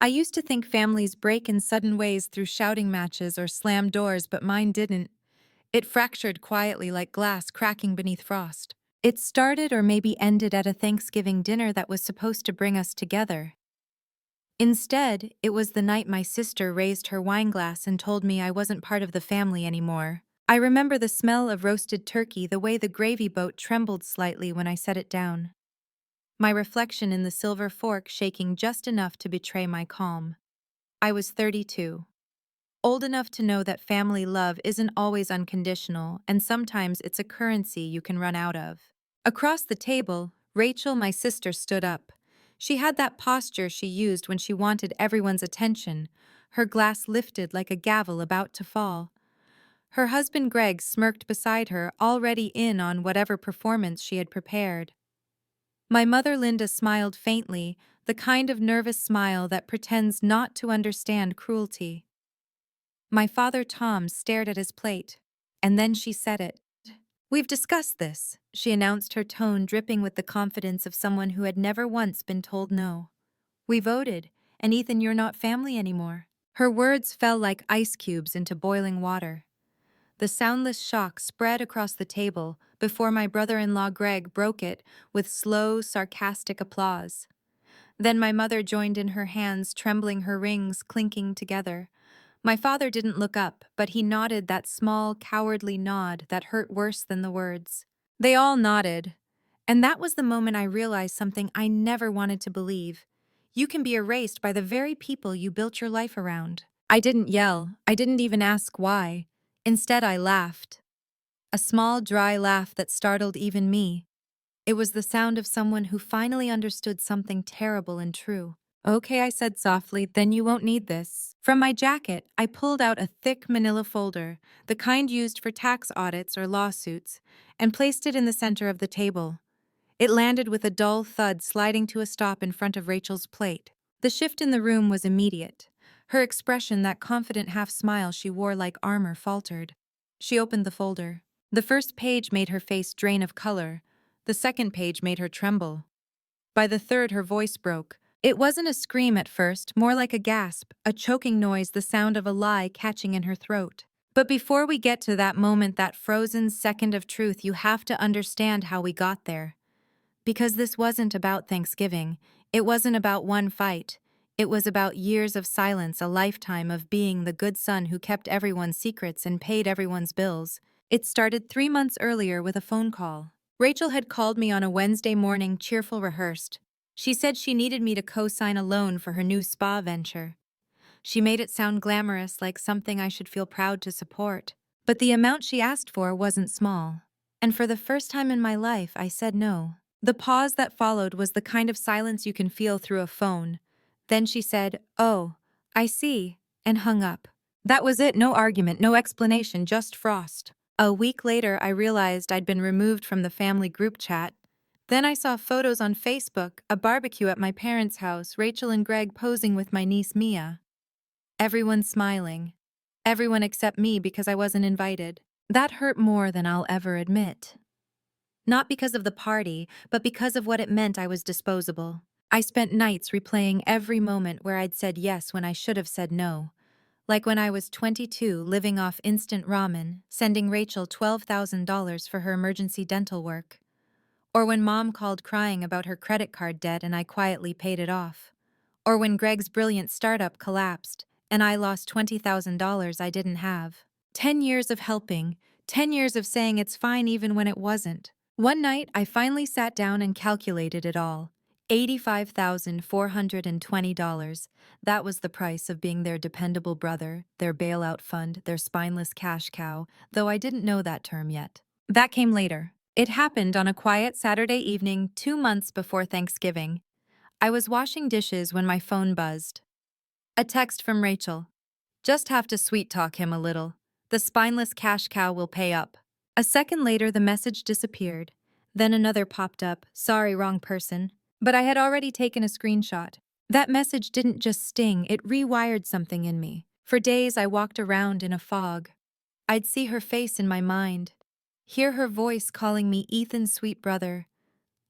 I used to think families break in sudden ways through shouting matches or slammed doors, but mine didn't. It fractured quietly like glass cracking beneath frost. It started or maybe ended at a Thanksgiving dinner that was supposed to bring us together. Instead, it was the night my sister raised her wine glass and told me I wasn't part of the family anymore. I remember the smell of roasted turkey, the way the gravy boat trembled slightly when I set it down. My reflection in the silver fork shaking just enough to betray my calm. I was 32. Old enough to know that family love isn't always unconditional, and sometimes it's a currency you can run out of. Across the table, Rachel, my sister, stood up. She had that posture she used when she wanted everyone's attention, her glass lifted like a gavel about to fall. Her husband Greg smirked beside her, already in on whatever performance she had prepared. My mother Linda smiled faintly, the kind of nervous smile that pretends not to understand cruelty. My father Tom stared at his plate. And then she said it. "We've discussed this," she announced, her tone dripping with the confidence of someone who had never once been told no. "We voted, and Ethan, you're not family anymore." Her words fell like ice cubes into boiling water. The soundless shock spread across the table before my brother-in-law Greg broke it with slow, sarcastic applause. Then my mother joined in, her hands trembling, her rings clinking together. My father didn't look up, but he nodded, that small, cowardly nod that hurt worse than the words. They all nodded, and that was the moment I realized something I never wanted to believe. You can be erased by the very people you built your life around. I didn't yell. I didn't even ask why. Instead, I laughed. A small, dry laugh that startled even me. It was the sound of someone who finally understood something terrible and true. "Okay," I said softly, "then you won't need this." From my jacket, I pulled out a thick manila folder, the kind used for tax audits or lawsuits, and placed it in the center of the table. It landed with a dull thud, sliding to a stop in front of Rachel's plate. The shift in the room was immediate. Her expression, that confident half-smile she wore like armor, faltered. She opened the folder. The first page made her face drain of color. The second page made her tremble. By the third, her voice broke. It wasn't a scream at first, more like a gasp, a choking noise, the sound of a lie catching in her throat. But before we get to that moment, that frozen second of truth, you have to understand how we got there. Because this wasn't about Thanksgiving. It wasn't about one fight. It was about years of silence, a lifetime of being the good son who kept everyone's secrets and paid everyone's bills. It started 3 months earlier with a phone call. Rachel had called me on a Wednesday morning, cheerful, rehearsed. She said she needed me to co-sign a loan for her new spa venture. She made it sound glamorous, like something I should feel proud to support. But the amount she asked for wasn't small. And for the first time in my life, I said no. The pause that followed was the kind of silence you can feel through a phone. Then she said, "Oh, I see," and hung up. That was it, no argument, no explanation, just frost. A week later, I realized I'd been removed from the family group chat. Then I saw photos on Facebook, a barbecue at my parents' house, Rachel and Greg posing with my niece Mia. Everyone smiling. Everyone except me, because I wasn't invited. That hurt more than I'll ever admit. Not because of the party, but because of what it meant I was disposable. I spent nights replaying every moment where I'd said yes when I should have said no. Like when I was 22, living off instant ramen, sending Rachel $12,000 for her emergency dental work. Or when Mom called crying about her credit card debt and I quietly paid it off. Or when Greg's brilliant startup collapsed and I lost $20,000 I didn't have. 10 years of helping, 10 years of saying it's fine even when it wasn't. One night, I finally sat down and calculated it all. $85,420. That was the price of being their dependable brother, their bailout fund, their spineless cash cow, though I didn't know that term yet. That came later. It happened on a quiet Saturday evening 2 months before Thanksgiving. I was washing dishes when my phone buzzed. A text from Rachel. "Just have to sweet-talk him a little. The spineless cash cow will pay up." A second later, the message disappeared. Then another popped up. "Sorry, wrong person." But I had already taken a screenshot. That message didn't just sting, it rewired something in me. For days, I walked around in a fog. I'd see her face in my mind, hear her voice calling me Ethan's sweet brother,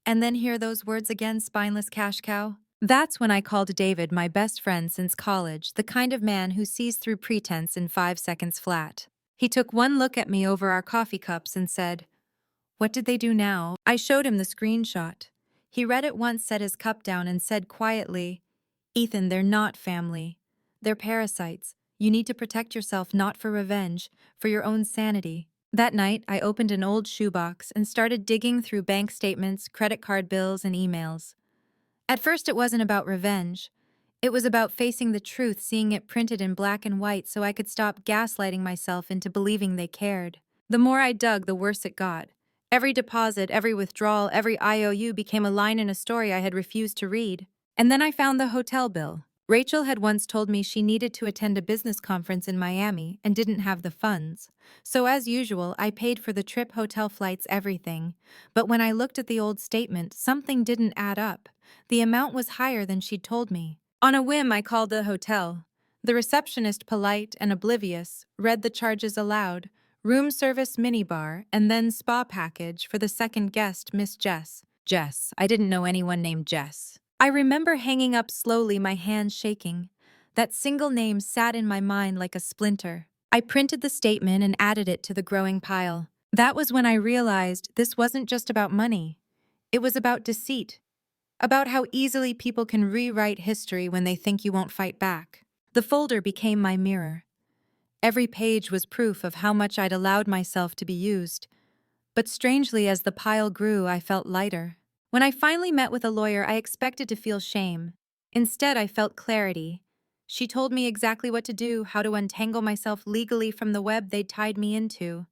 and then hear those words again, spineless cash cow. That's when I called David my best friend since college, the kind of man who sees through pretense in 5 seconds flat. He took one look at me over our coffee cups and said, "What did they do now?" I showed him the screenshot. He read it once, set his cup down, and said quietly, "Ethan, they're not family. They're parasites. You need to protect yourself, not for revenge, for your own sanity." That night, I opened an old shoebox and started digging through bank statements, credit card bills, and emails. At first, it wasn't about revenge. It was about facing the truth, seeing it printed in black and white so I could stop gaslighting myself into believing they cared. The more I dug, the worse it got. Every deposit, every withdrawal, every IOU became a line in a story I had refused to read. And then I found the hotel bill. Rachel had once told me she needed to attend a business conference in Miami and didn't have the funds. So as usual, I paid for the trip, hotel flights, everything. But when I looked at the old statement, something didn't add up. The amount was higher than she'd told me. On a whim, I called the hotel. The receptionist, polite and oblivious, read the charges aloud: room service, minibar, and then spa package for the second guest, Miss Jess. Jess. I didn't know anyone named Jess. I remember hanging up slowly, my hands shaking. That single name sat in my mind like a splinter. I printed the statement and added it to the growing pile. That was when I realized this wasn't just about money. It was about deceit. About how easily people can rewrite history when they think you won't fight back. The folder became my mirror. Every page was proof of how much I'd allowed myself to be used. But strangely, as the pile grew, I felt lighter. When I finally met with a lawyer, I expected to feel shame. Instead, I felt clarity. She told me exactly what to do, how to untangle myself legally from the web they'd tied me into.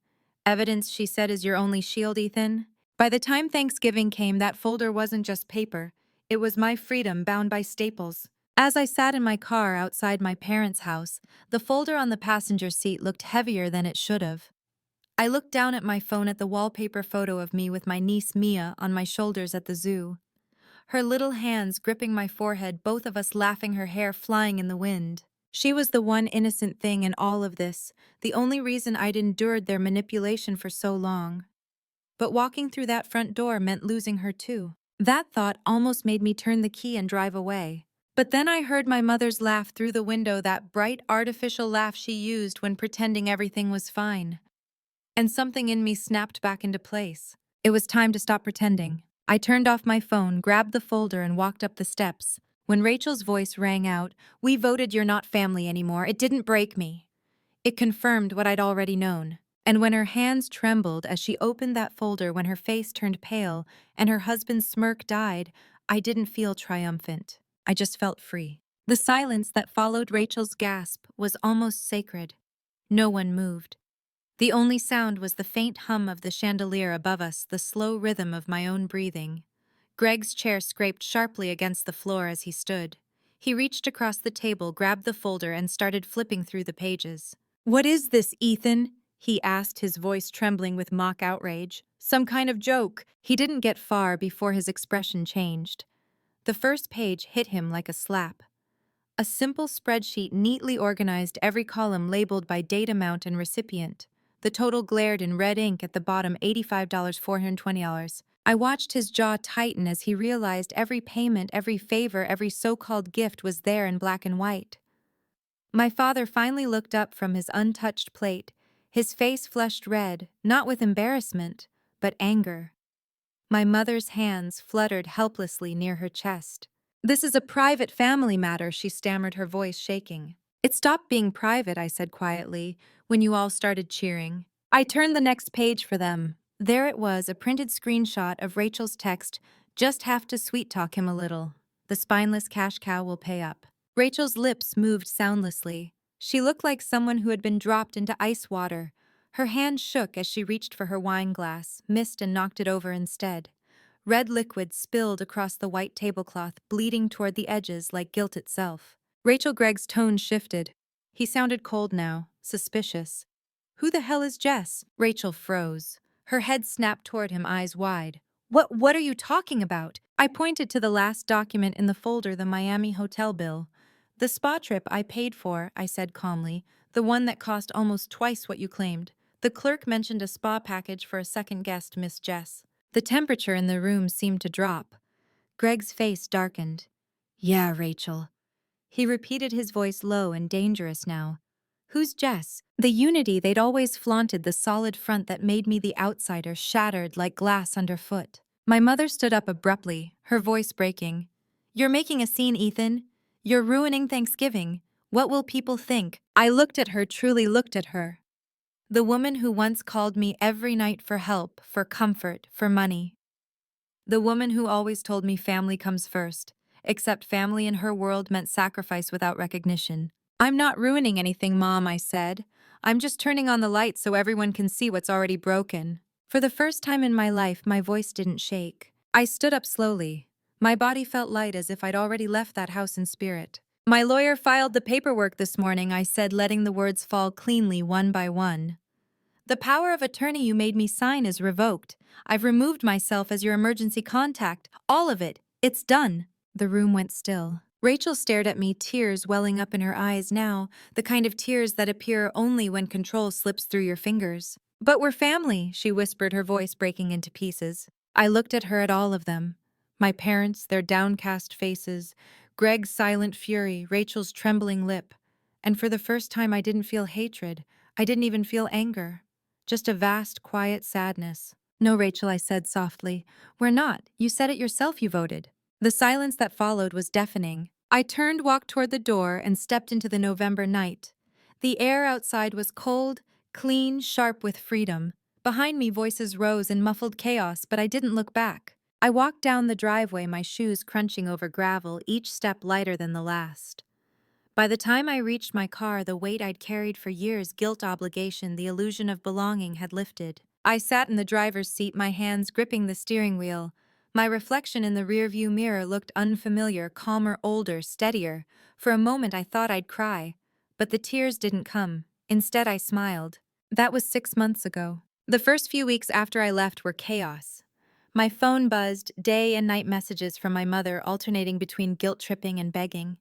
Evidence, she said, is your only shield, Ethan. By the time Thanksgiving came, that folder wasn't just paper. It was my freedom bound by staples. As I sat in my car outside my parents' house, the folder on the passenger seat looked heavier than it should have. I looked down at my phone at the wallpaper photo of me with my niece Mia on my shoulders at the zoo. Her little hands gripping my forehead, both of us laughing, her hair flying in the wind. She was the one innocent thing in all of this, the only reason I'd endured their manipulation for so long. But walking through that front door meant losing her too. That thought almost made me turn the key and drive away. But then I heard my mother's laugh through the window, that bright, artificial laugh she used when pretending everything was fine. And something in me snapped back into place. It was time to stop pretending. I turned off my phone, grabbed the folder, and walked up the steps. When Rachel's voice rang out, "We voted you're not family anymore," it didn't break me. It confirmed what I'd already known. And when her hands trembled as she opened that folder, when her face turned pale and her husband's smirk died, I didn't feel triumphant. I just felt free. The silence that followed Rachel's gasp was almost sacred. No one moved. The only sound was the faint hum of the chandelier above us, the slow rhythm of my own breathing. Greg's chair scraped sharply against the floor as he stood. He reached across the table, grabbed the folder, and started flipping through the pages. "What is this, Ethan?" he asked, his voice trembling with mock outrage. "Some kind of joke?" He didn't get far before his expression changed. The first page hit him like a slap. A simple spreadsheet neatly organized, every column labeled by date, amount, and recipient. The total glared in red ink at the bottom: $85, $420. I watched his jaw tighten as he realized every payment, every favor, every so-called gift was there in black and white. My father finally looked up from his untouched plate, his face flushed red, not with embarrassment, but anger. My mother's hands fluttered helplessly near her chest. "This is a private family matter," she stammered, her voice shaking. "It stopped being private," I said quietly, "when you all started cheering." I turned the next page for them. There it was, a printed screenshot of Rachel's text: "Just have to sweet-talk him a little. The spineless cash cow will pay up." Rachel's lips moved soundlessly. She looked like someone who had been dropped into ice water. Her hand shook as she reached for her wine glass, missed, and knocked it over instead. Red liquid spilled across the white tablecloth, bleeding toward the edges like guilt itself. Greg's tone shifted. He sounded cold now, suspicious. "Who the hell is Jess?" Rachel froze. Her head snapped toward him, eyes wide. What are you talking about?" I pointed to the last document in the folder, the Miami hotel bill. "The spa trip I paid for," I said calmly, "the one that cost almost twice what you claimed." The clerk mentioned a spa package for a second guest, Miss Jess. The temperature in the room seemed to drop. Greg's face darkened. Yeah, Rachel. He repeated, his voice low and dangerous now. Who's Jess? The unity they'd always flaunted, the solid front that made me the outsider, shattered like glass underfoot. My mother stood up abruptly, her voice breaking. You're making a scene, Ethan. You're ruining Thanksgiving. What will people think? I looked at her, truly looked at her. The woman who once called me every night for help, for comfort, for money. The woman who always told me family comes first, except family in her world meant sacrifice without recognition. I'm not ruining anything, Mom, I said. I'm just turning on the lights so everyone can see what's already broken. For the first time in my life, my voice didn't shake. I stood up slowly. My body felt light, as if I'd already left that house in spirit. My lawyer filed the paperwork this morning, I said, letting the words fall cleanly one by one. The power of attorney you made me sign is revoked. I've removed myself as your emergency contact. All of it. It's done. The room went still. Rachel stared at me, tears welling up in her eyes now, the kind of tears that appear only when control slips through your fingers. But we're family, she whispered, her voice breaking into pieces. I looked at her, at all of them. My parents, their downcast faces, Greg's silent fury, Rachel's trembling lip. And for the first time, I didn't feel hatred. I didn't even feel anger. Just a vast, quiet sadness. No, Rachel, I said softly. We're not. You said it yourself, you voted. The silence that followed was deafening. I turned, walked toward the door, and stepped into the November night. The air outside was cold, clean, sharp with freedom. Behind me, voices rose in muffled chaos, but I didn't look back. I walked down the driveway, my shoes crunching over gravel, each step lighter than the last. By the time I reached my car, the weight I'd carried for years, guilt, obligation, the illusion of belonging, had lifted. I sat in the driver's seat, my hands gripping the steering wheel. My reflection in the rearview mirror looked unfamiliar, calmer, older, steadier. For a moment I thought I'd cry. But the tears didn't come. Instead, I smiled. That was 6 months ago. The first few weeks after I left were chaos. My phone buzzed, day and night messages from my mother alternating between guilt-tripping and begging.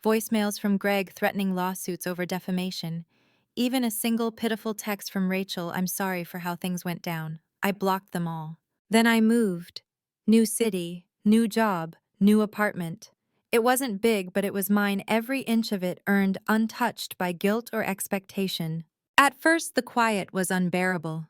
Voicemails from Greg threatening lawsuits over defamation. Even a single pitiful text from Rachel, I'm sorry for how things went down. I blocked them all. Then I moved. New city, new job, new apartment. It wasn't big, but it was mine, every inch of it earned, untouched by guilt or expectation. At first, the quiet was unbearable.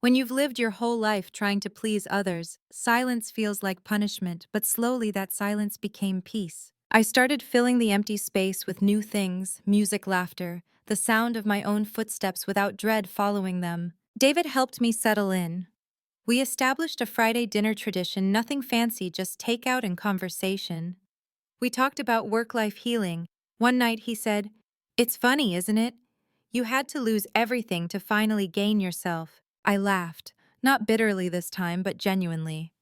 When you've lived your whole life trying to please others, silence feels like punishment, but slowly that silence became peace. I started filling the empty space with new things, music, laughter, the sound of my own footsteps without dread following them. David helped me settle in. We established a Friday dinner tradition, nothing fancy, just takeout and conversation. We talked about work-life healing. One night he said, "It's funny, isn't it? You had to lose everything to finally gain yourself." I laughed, not bitterly this time, but genuinely.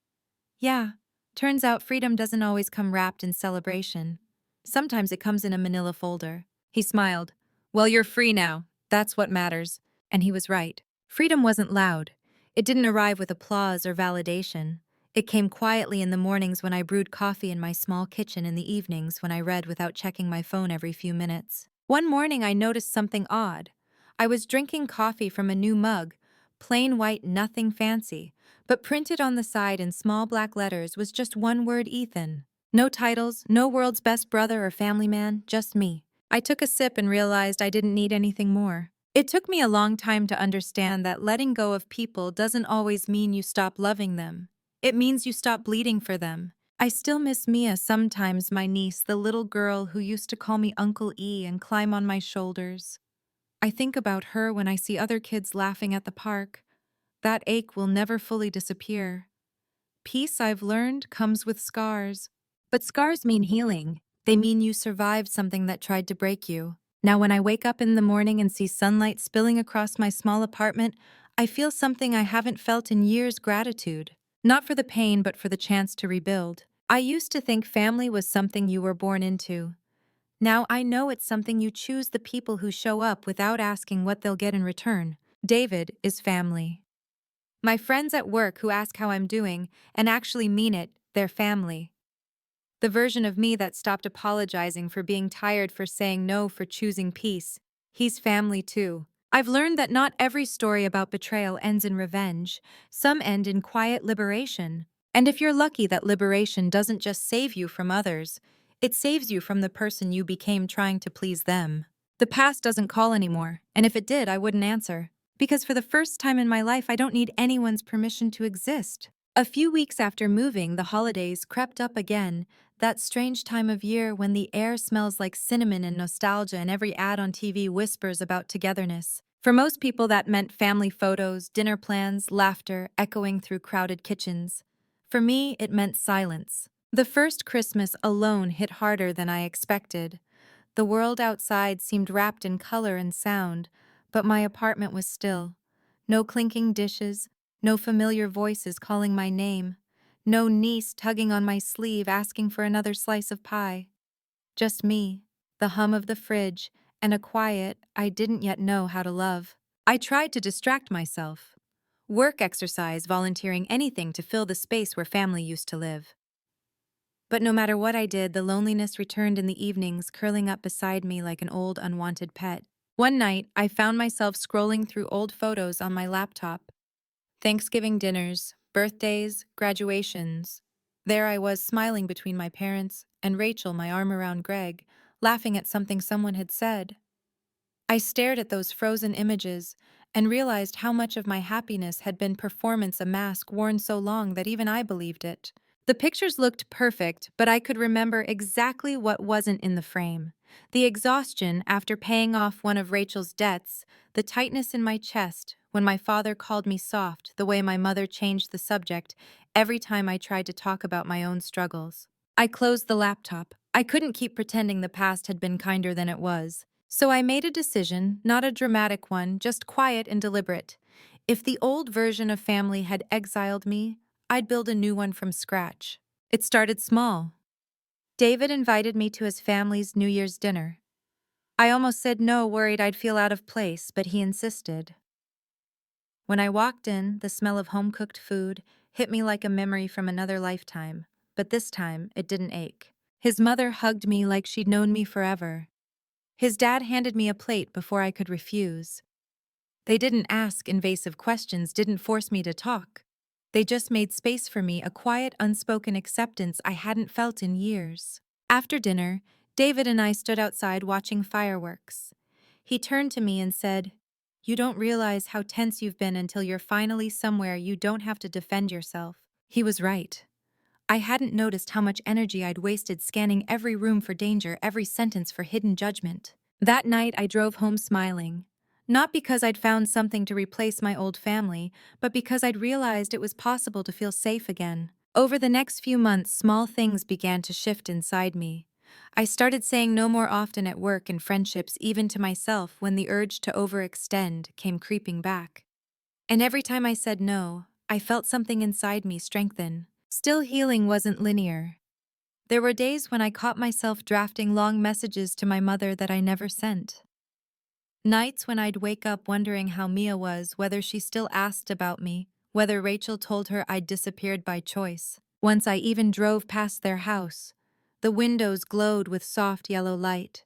Yeah, turns out freedom doesn't always come wrapped in celebration. Sometimes it comes in a manila folder. He smiled. Well, you're free now. That's what matters. And he was right. Freedom wasn't loud. It didn't arrive with applause or validation. It came quietly in the mornings when I brewed coffee in my small kitchen, in the evenings when I read without checking my phone every few minutes. One morning I noticed something odd. I was drinking coffee from a new mug, plain white, nothing fancy, but printed on the side in small black letters was just one word: Ethan. No titles, no world's best brother or family man, just me. I took a sip and realized I didn't need anything more. It took me a long time to understand that letting go of people doesn't always mean you stop loving them. It means you stop bleeding for them. I still miss Mia sometimes, my niece, the little girl who used to call me Uncle E and climb on my shoulders. I think about her when I see other kids laughing at the park. That ache will never fully disappear. Peace, I've learned, comes with scars. But scars mean healing. They mean you survived something that tried to break you. Now when I wake up in the morning and see sunlight spilling across my small apartment, I feel something I haven't felt in years: gratitude. Not for the pain, but for the chance to rebuild. I used to think family was something you were born into. Now I know it's something you choose, the people who show up without asking what they'll get in return. David is family. My friends at work who ask how I'm doing and actually mean it, they're family. The version of me that stopped apologizing for being tired, for saying no, for choosing peace, he's family too. I've learned that not every story about betrayal ends in revenge. Some end in quiet liberation. And if you're lucky, that liberation doesn't just save you from others, It saves you from the person you became trying to please them. The past doesn't call anymore, and if it did, I wouldn't answer. Because for the first time in my life, I don't need anyone's permission to exist. A few weeks after moving, the holidays crept up again, that strange time of year when the air smells like cinnamon and nostalgia and every ad on TV whispers about togetherness. For most people, that meant family photos, dinner plans, laughter echoing through crowded kitchens. For me, it meant silence. The first Christmas alone hit harder than I expected. The world outside seemed wrapped in color and sound, but my apartment was still. No clinking dishes, no familiar voices calling my name, no niece tugging on my sleeve asking for another slice of pie. Just me, the hum of the fridge, and a quiet I didn't yet know how to love. I tried to distract myself. Work, exercise, volunteering, anything to fill the space where family used to live. But no matter what I did, the loneliness returned in the evenings, curling up beside me like an old, unwanted pet. One night, I found myself scrolling through old photos on my laptop. Thanksgiving dinners, birthdays, graduations. There I was, smiling between my parents, and Rachel, my arm around Greg, laughing at something someone had said. I stared at those frozen images and realized how much of my happiness had been performance, a mask worn so long that even I believed it. The pictures looked perfect, but I could remember exactly what wasn't in the frame. The exhaustion after paying off one of Rachel's debts, the tightness in my chest when my father called me soft, the way my mother changed the subject every time I tried to talk about my own struggles. I closed the laptop. I couldn't keep pretending the past had been kinder than it was. So I made a decision, not a dramatic one, just quiet and deliberate. If the old version of family had exiled me, I'd build a new one from scratch. It started small. David invited me to his family's New Year's dinner. I almost said no, worried I'd feel out of place, but he insisted. When I walked in, the smell of home-cooked food hit me like a memory from another lifetime, but this time it didn't ache. His mother hugged me like she'd known me forever. His dad handed me a plate before I could refuse. They didn't ask invasive questions, didn't force me to talk. They just made space for me, a quiet, unspoken acceptance I hadn't felt in years. After dinner, David and I stood outside watching fireworks. He turned to me and said, "You don't realize how tense you've been until you're finally somewhere you don't have to defend yourself." He was right. I hadn't noticed how much energy I'd wasted scanning every room for danger, every sentence for hidden judgment. That night, I drove home smiling. Not because I'd found something to replace my old family, but because I'd realized it was possible to feel safe again. Over the next few months, small things began to shift inside me. I started saying no more often at work and friendships, even to myself, when the urge to overextend came creeping back. And every time I said no, I felt something inside me strengthen. Still, healing wasn't linear. There were days when I caught myself drafting long messages to my mother that I never sent. Nights when I'd wake up wondering how Mia was, whether she still asked about me, whether Rachel told her I'd disappeared by choice. Once I even drove past their house. The windows glowed with soft yellow light.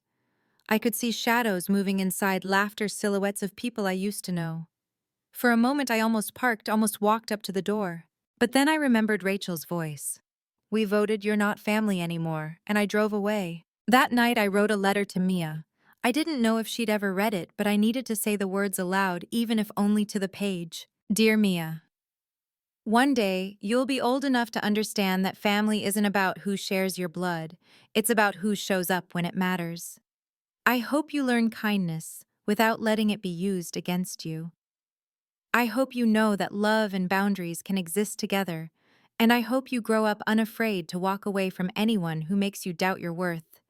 I could see shadows moving inside, laughter, silhouettes of people I used to know. For a moment I almost parked, almost walked up to the door. But then I remembered Rachel's voice. "We voted you're not family anymore," and I drove away. That night I wrote a letter to Mia. I didn't know if she'd ever read it, but I needed to say the words aloud, even if only to the page. "Dear Mia, one day you'll be old enough to understand that family isn't about who shares your blood. It's about who shows up when it matters. I hope you learn kindness without letting it be used against you. I hope you know that love and boundaries can exist together, and I hope you grow up unafraid to walk away from anyone who makes you doubt your worth,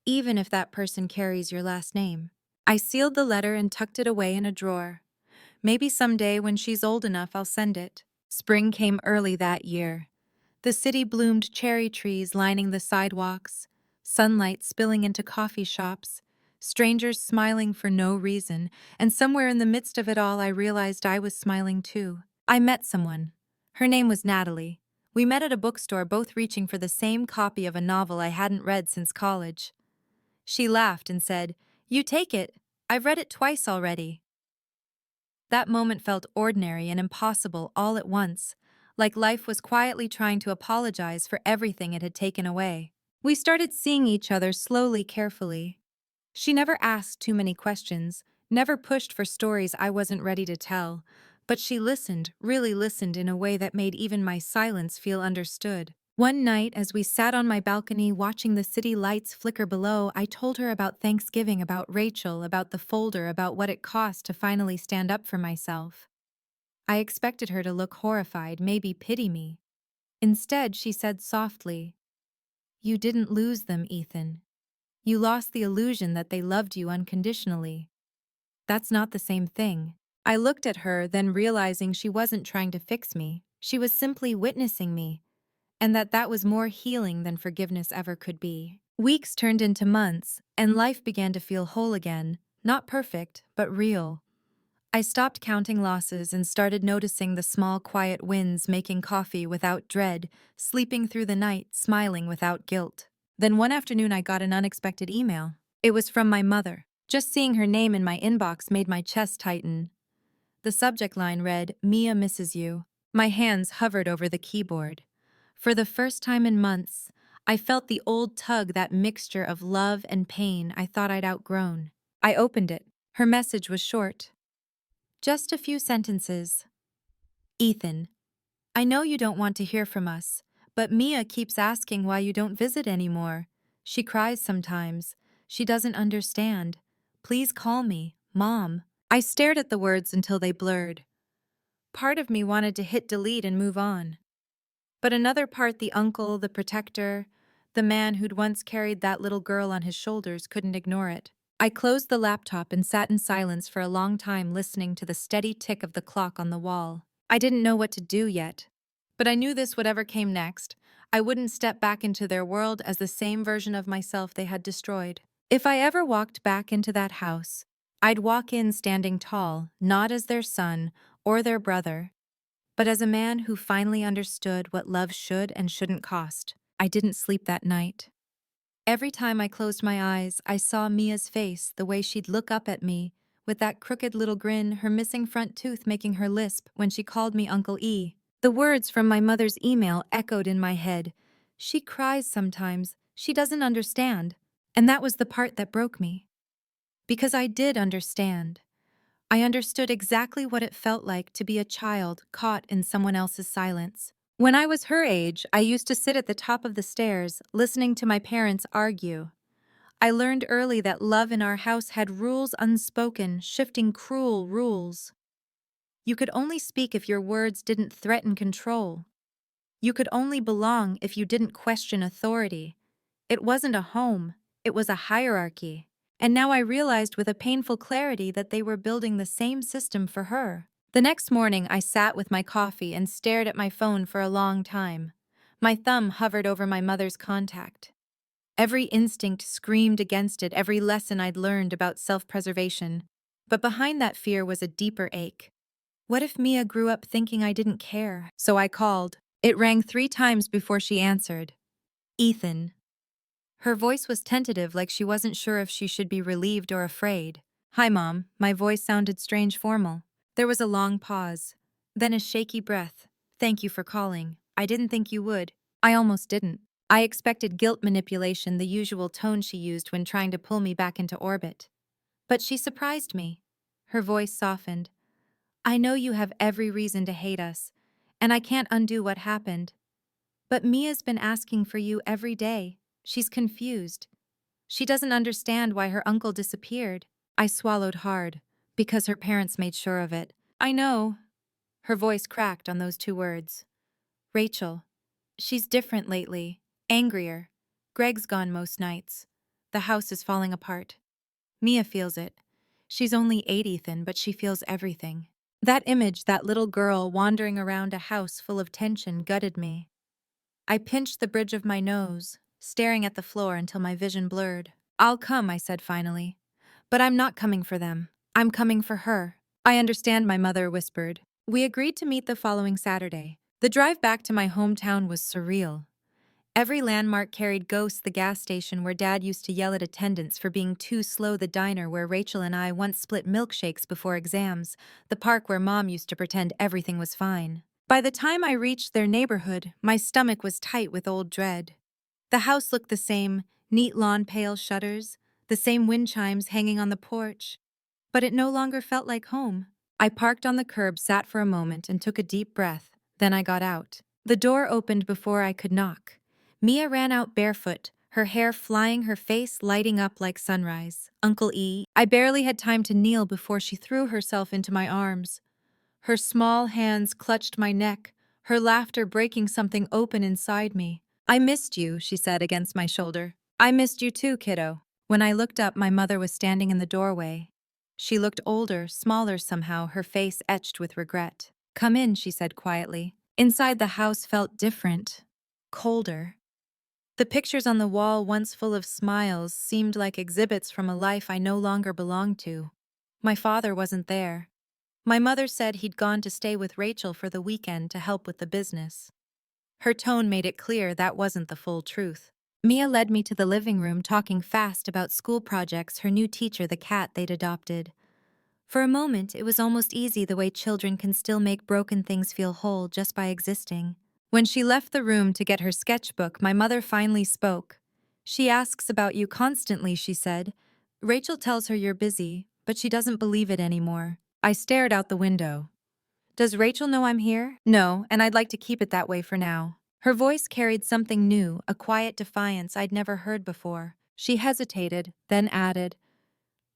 even if that person carries your last name." I sealed the letter and tucked it away in a drawer. Maybe someday when she's old enough I'll send it. Spring came early that year. The city bloomed, cherry trees lining the sidewalks, sunlight spilling into coffee shops, strangers smiling for no reason, and somewhere in the midst of it all I realized I was smiling too. I met someone. Her name was Natalie. We met at a bookstore, both reaching for the same copy of a novel I hadn't read since college. She laughed and said, "You take it. I've read it twice already." That moment felt ordinary and impossible all at once, like life was quietly trying to apologize for everything it had taken away. We started seeing each other slowly, carefully. She never asked too many questions, never pushed for stories I wasn't ready to tell, but she listened, really listened in a way that made even my silence feel understood. One night, as we sat on my balcony watching the city lights flicker below, I told her about Thanksgiving, about Rachel, about the folder, about what it cost to finally stand up for myself. I expected her to look horrified, maybe pity me. Instead, she said softly, "You didn't lose them, Ethan. You lost the illusion that they loved you unconditionally. That's not the same thing." I looked at her, then realizing she wasn't trying to fix me. She was simply witnessing me, and that was more healing than forgiveness ever could be. Weeks turned into months, and life began to feel whole again, not perfect, but real. I stopped counting losses and started noticing the small, quiet wins, making coffee without dread, sleeping through the night, smiling without guilt. Then one afternoon I got an unexpected email. It was from my mother. Just seeing her name in my inbox made my chest tighten. The subject line read, "Mia misses you." My hands hovered over the keyboard. For the first time in months, I felt the old tug, that mixture of love and pain I thought I'd outgrown. I opened it. Her message was short. Just a few sentences. "Ethan, I know you don't want to hear from us, but Mia keeps asking why you don't visit anymore. She cries sometimes. She doesn't understand. Please call me, Mom." I stared at the words until they blurred. Part of me wanted to hit delete and move on. But another part, the uncle, the protector, the man who'd once carried that little girl on his shoulders, couldn't ignore it. I closed the laptop and sat in silence for a long time, listening to the steady tick of the clock on the wall. I didn't know what to do yet. But I knew this, whatever came next, I wouldn't step back into their world as the same version of myself they had destroyed. If I ever walked back into that house, I'd walk in standing tall, not as their son or their brother, but as a man who finally understood what love should and shouldn't cost. I didn't sleep that night. Every time I closed my eyes, I saw Mia's face, the way she'd look up at me, with that crooked little grin, her missing front tooth making her lisp when she called me Uncle E. The words from my mother's email echoed in my head. "She cries sometimes. She doesn't understand." And that was the part that broke me. Because I did understand. I understood exactly what it felt like to be a child caught in someone else's silence. When I was her age, I used to sit at the top of the stairs, listening to my parents argue. I learned early that love in our house had rules, unspoken, shifting, cruel rules. You could only speak if your words didn't threaten control. You could only belong if you didn't question authority. It wasn't a home, it was a hierarchy. And now I realized with a painful clarity that they were building the same system for her. The next morning, I sat with my coffee and stared at my phone for a long time. My thumb hovered over my mother's contact. Every instinct screamed against it, every lesson I'd learned about self-preservation. But behind that fear was a deeper ache. What if Mia grew up thinking I didn't care? So I called. It rang 3 times before she answered. "Ethan." Her voice was tentative, like she wasn't sure if she should be relieved or afraid. "Hi, Mom." My voice sounded strange formal. There was a long pause. Then a shaky breath. "Thank you for calling. I didn't think you would." I almost didn't. I expected guilt manipulation, the usual tone she used when trying to pull me back into orbit. But she surprised me. Her voice softened. "I know you have every reason to hate us, and I can't undo what happened. But Mia's been asking for you every day. She's confused. She doesn't understand why her uncle disappeared." I swallowed hard, because her parents made sure of it. "I know." Her voice cracked on those 2 words. "Rachel. She's different lately. Angrier. Greg's gone most nights. The house is falling apart. Mia feels it. She's only 8, Ethan, but she feels everything." That image, that little girl wandering around a house full of tension, gutted me. I pinched the bridge of my nose, staring at the floor until my vision blurred. "I'll come," I said finally. "But I'm not coming for them. I'm coming for her." "I understand," my mother whispered. We agreed to meet the following Saturday. The drive back to my hometown was surreal. Every landmark carried ghosts: the gas station where Dad used to yell at attendants for being too slow, the diner where Rachel and I once split milkshakes before exams, the park where Mom used to pretend everything was fine. By the time I reached their neighborhood, my stomach was tight with old dread. The house looked the same, neat lawn, pale shutters, the same wind chimes hanging on the porch. But it no longer felt like home. I parked on the curb, sat for a moment, and took a deep breath. Then I got out. The door opened before I could knock. Mia ran out barefoot, her hair flying, her face lighting up like sunrise. Uncle E. I barely had time to kneel before she threw herself into my arms. Her small hands clutched my neck, her laughter breaking something open inside me. I missed you, she said against my shoulder. I missed you too, kiddo. When I looked up, my mother was standing in the doorway. She looked older, smaller somehow, her face etched with regret. Come in, she said quietly. Inside the house felt different, colder. The pictures on the wall, once full of smiles, seemed like exhibits from a life I no longer belonged to. My father wasn't there. My mother said he'd gone to stay with Rachel for the weekend to help with the business. Her tone made it clear that wasn't the full truth. Mia led me to the living room, talking fast about school projects, her new teacher, the cat they'd adopted. For a moment, it was almost easy the way children can still make broken things feel whole just by existing. When she left the room to get her sketchbook, my mother finally spoke. She asks about you constantly, she said. Rachel tells her you're busy, but she doesn't believe it anymore. I stared out the window. Does Rachel know I'm here? No, and I'd like to keep it that way for now. Her voice carried something new, a quiet defiance I'd never heard before. She hesitated, then added,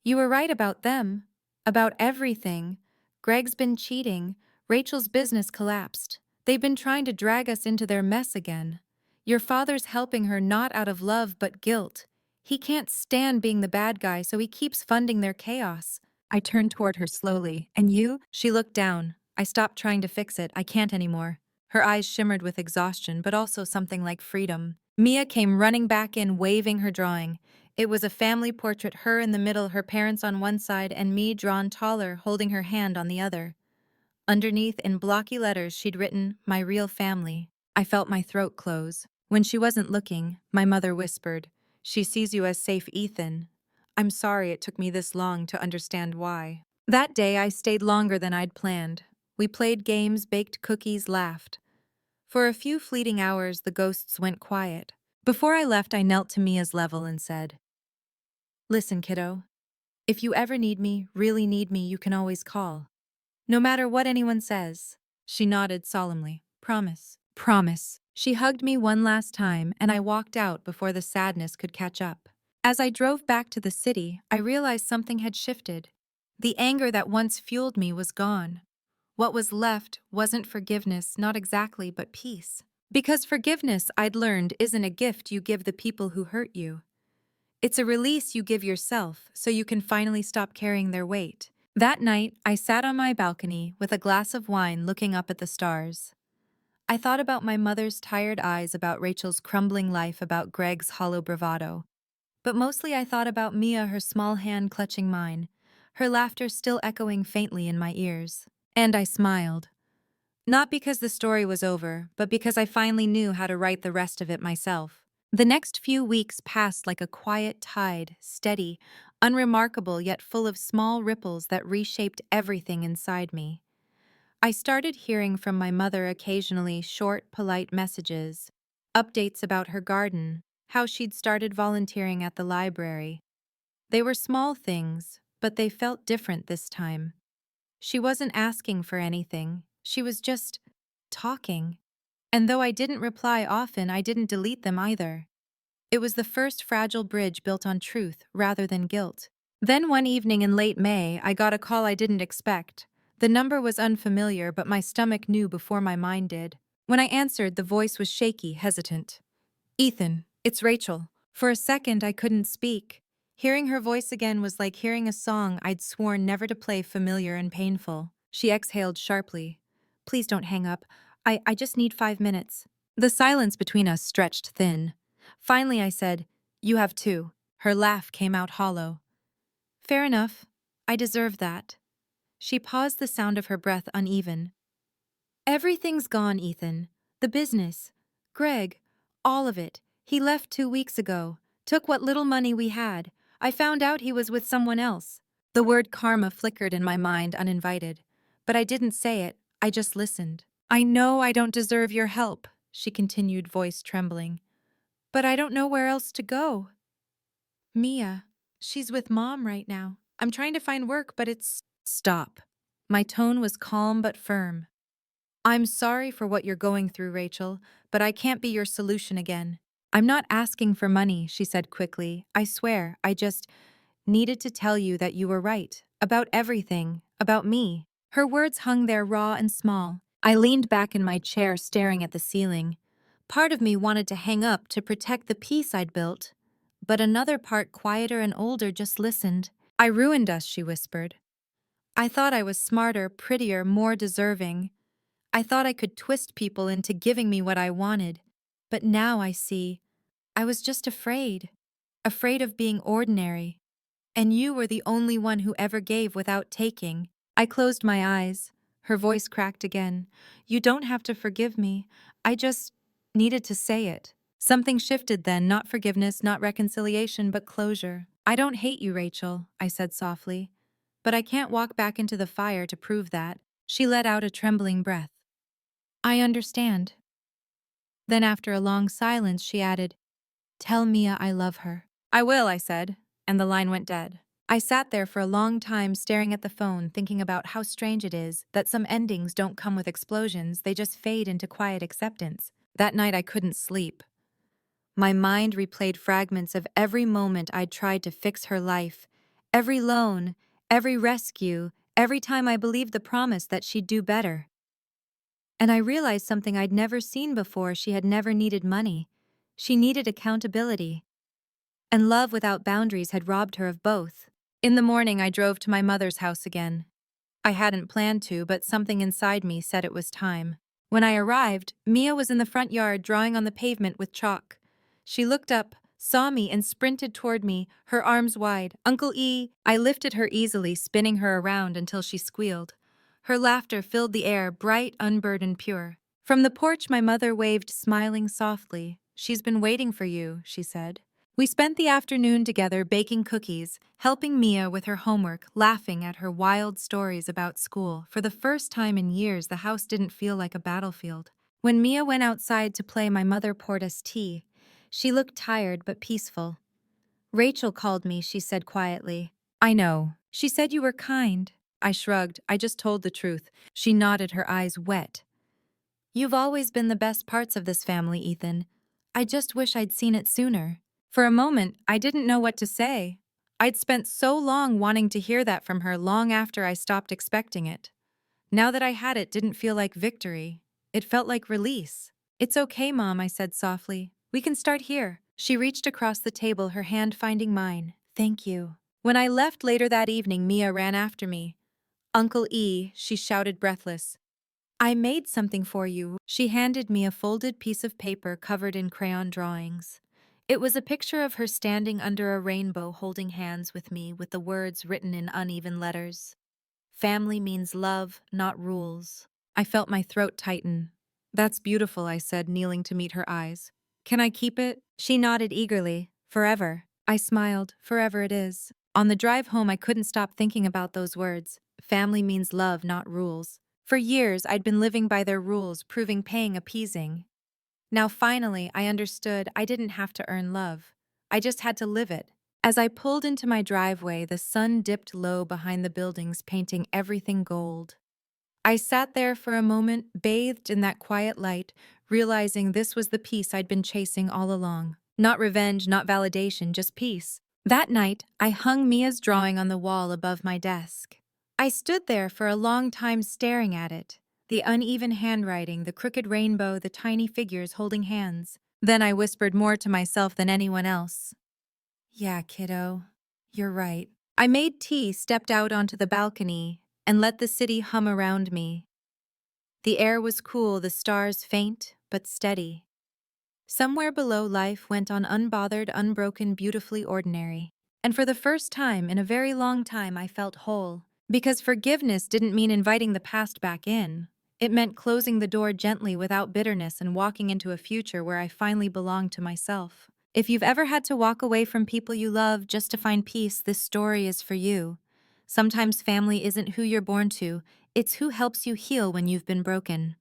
You were right about them. About everything. Greg's been cheating. Rachel's business collapsed. They've been trying to drag us into their mess again. Your father's helping her not out of love but guilt. He can't stand being the bad guy, so he keeps funding their chaos. I turned toward her slowly. And you? She looked down. I stopped trying to fix it. I can't anymore. Her eyes shimmered with exhaustion, but also something like freedom. Mia came running back in, waving her drawing. It was a family portrait, her in the middle, her parents on one side, and me drawn taller, holding her hand on the other. Underneath, in blocky letters, she'd written, My real family. I felt my throat close. When she wasn't looking, my mother whispered, She sees you as safe, Ethan. I'm sorry it took me this long to understand why. That day, I stayed longer than I'd planned. We played games, baked cookies, laughed. For a few fleeting hours, the ghosts went quiet. Before I left, I knelt to Mia's level and said, Listen, kiddo. If you ever need me, really need me, you can always call. No matter what anyone says. She nodded solemnly. Promise. Promise. She hugged me one last time, and I walked out before the sadness could catch up. As I drove back to the city, I realized something had shifted. The anger that once fueled me was gone. What was left wasn't forgiveness, not exactly, but peace. Because forgiveness, I'd learned, isn't a gift you give the people who hurt you. It's a release you give yourself so you can finally stop carrying their weight. That night, I sat on my balcony with a glass of wine looking up at the stars. I thought about my mother's tired eyes, about Rachel's crumbling life, about Greg's hollow bravado. But mostly I thought about Mia, her small hand clutching mine, her laughter still echoing faintly in my ears. And I smiled. Not because the story was over, but because I finally knew how to write the rest of it myself. The next few weeks passed like a quiet tide, steady, unremarkable yet full of small ripples that reshaped everything inside me. I started hearing from my mother occasionally, short, polite messages, updates about her garden, how she'd started volunteering at the library. They were small things, but they felt different this time. She wasn't asking for anything, she was just talking. And though I didn't reply often, I didn't delete them either. It was the first fragile bridge built on truth rather than guilt. Then one evening in late May, I got a call I didn't expect. The number was unfamiliar, but my stomach knew before my mind did. When I answered, the voice was shaky, hesitant. Ethan, it's Rachel. For a second, I couldn't speak. Hearing her voice again was like hearing a song I'd sworn never to play, familiar and painful. She exhaled sharply. Please don't hang up. I just need 5 minutes. The silence between us stretched thin. Finally, I said, You have two. Her laugh came out hollow. Fair enough. I deserve that. She paused, the sound of her breath uneven. Everything's gone, Ethan. The business. Greg. All of it. He left 2 weeks ago. Took what little money we had. I found out he was with someone else. The word karma flickered in my mind uninvited. But I didn't say it. I just listened. I know I don't deserve your help, she continued, voice trembling. But I don't know where else to go. Mia, she's with Mom right now. I'm trying to find work, but it's... Stop. My tone was calm but firm. I'm sorry for what you're going through, Rachel, but I can't be your solution again. I'm not asking for money, she said quickly. I swear, I just needed to tell you that you were right. About everything. About me. Her words hung there raw and small. I leaned back in my chair staring at the ceiling. Part of me wanted to hang up to protect the peace I'd built, but another part, quieter and older, just listened. I ruined us, she whispered. I thought I was smarter, prettier, more deserving. I thought I could twist people into giving me what I wanted. But now I see, I was just afraid. Afraid of being ordinary. And you were the only one who ever gave without taking. I closed my eyes. Her voice cracked again. You don't have to forgive me. I just needed to say it. Something shifted then, not forgiveness, not reconciliation, but closure. I don't hate you, Rachel, I said softly. But I can't walk back into the fire to prove that. She let out a trembling breath. I understand. Then after a long silence, she added, Tell Mia I love her. I will, I said, and the line went dead. I sat there for a long time staring at the phone, thinking about how strange it is that some endings don't come with explosions, they just fade into quiet acceptance. That night I couldn't sleep. My mind replayed fragments of every moment I'd tried to fix her life, every loan, every rescue, every time I believed the promise that she'd do better. And I realized something I'd never seen before: she had never needed money. She needed accountability. And love without boundaries had robbed her of both. In the morning, I drove to my mother's house again. I hadn't planned to, but something inside me said it was time. When I arrived, Mia was in the front yard drawing on the pavement with chalk. She looked up, saw me, and sprinted toward me, her arms wide. Uncle E! I lifted her easily, spinning her around until she squealed. Her laughter filled the air, bright, unburdened, pure. From the porch, my mother waved, smiling softly. She's been waiting for you, she said. We spent the afternoon together baking cookies, helping Mia with her homework, laughing at her wild stories about school. For the first time in years, the house didn't feel like a battlefield. When Mia went outside to play, my mother poured us tea. She looked tired but peaceful. Rachel called me, she said quietly. I know. She said you were kind. I shrugged. I just told the truth. She nodded, her eyes wet. You've always been the best parts of this family, Ethan. I just wish I'd seen it sooner. For a moment, I didn't know what to say. I'd spent so long wanting to hear that from her, long after I stopped expecting it. Now that I had it, didn't feel like victory. It felt like release. It's okay, Mom, I said softly. We can start here. She reached across the table, her hand finding mine. Thank you. When I left later that evening, Mia ran after me. Uncle E, she shouted, breathless. I made something for you. She handed me a folded piece of paper covered in crayon drawings. It was a picture of her standing under a rainbow holding hands with me, with the words written in uneven letters. Family means love, not rules. I felt my throat tighten. That's beautiful, I said, kneeling to meet her eyes. Can I keep it? She nodded eagerly. Forever. I smiled. Forever it is. On the drive home, I couldn't stop thinking about those words. Family means love, not rules. For years, I'd been living by their rules, proving paying appeasing. Now finally, I understood I didn't have to earn love. I just had to live it. As I pulled into my driveway, the sun dipped low behind the buildings, painting everything gold. I sat there for a moment, bathed in that quiet light, realizing this was the peace I'd been chasing all along. Not revenge, not validation, just peace. That night, I hung Mia's drawing on the wall above my desk. I stood there for a long time staring at it. The uneven handwriting, the crooked rainbow, the tiny figures holding hands. Then I whispered more to myself than anyone else. Yeah, kiddo, you're right. I made tea, stepped out onto the balcony, and let the city hum around me. The air was cool, the stars faint but steady. Somewhere below, life went on unbothered, unbroken, beautifully ordinary. And for the first time in a very long time, I felt whole. Because forgiveness didn't mean inviting the past back in. It meant closing the door gently without bitterness and walking into a future where I finally belonged to myself. If you've ever had to walk away from people you love just to find peace, this story is for you. Sometimes family isn't who you're born to, it's who helps you heal when you've been broken.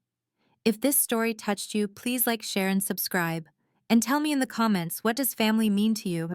If this story touched you, please like, share, and subscribe. And tell me in the comments, what does family mean to you?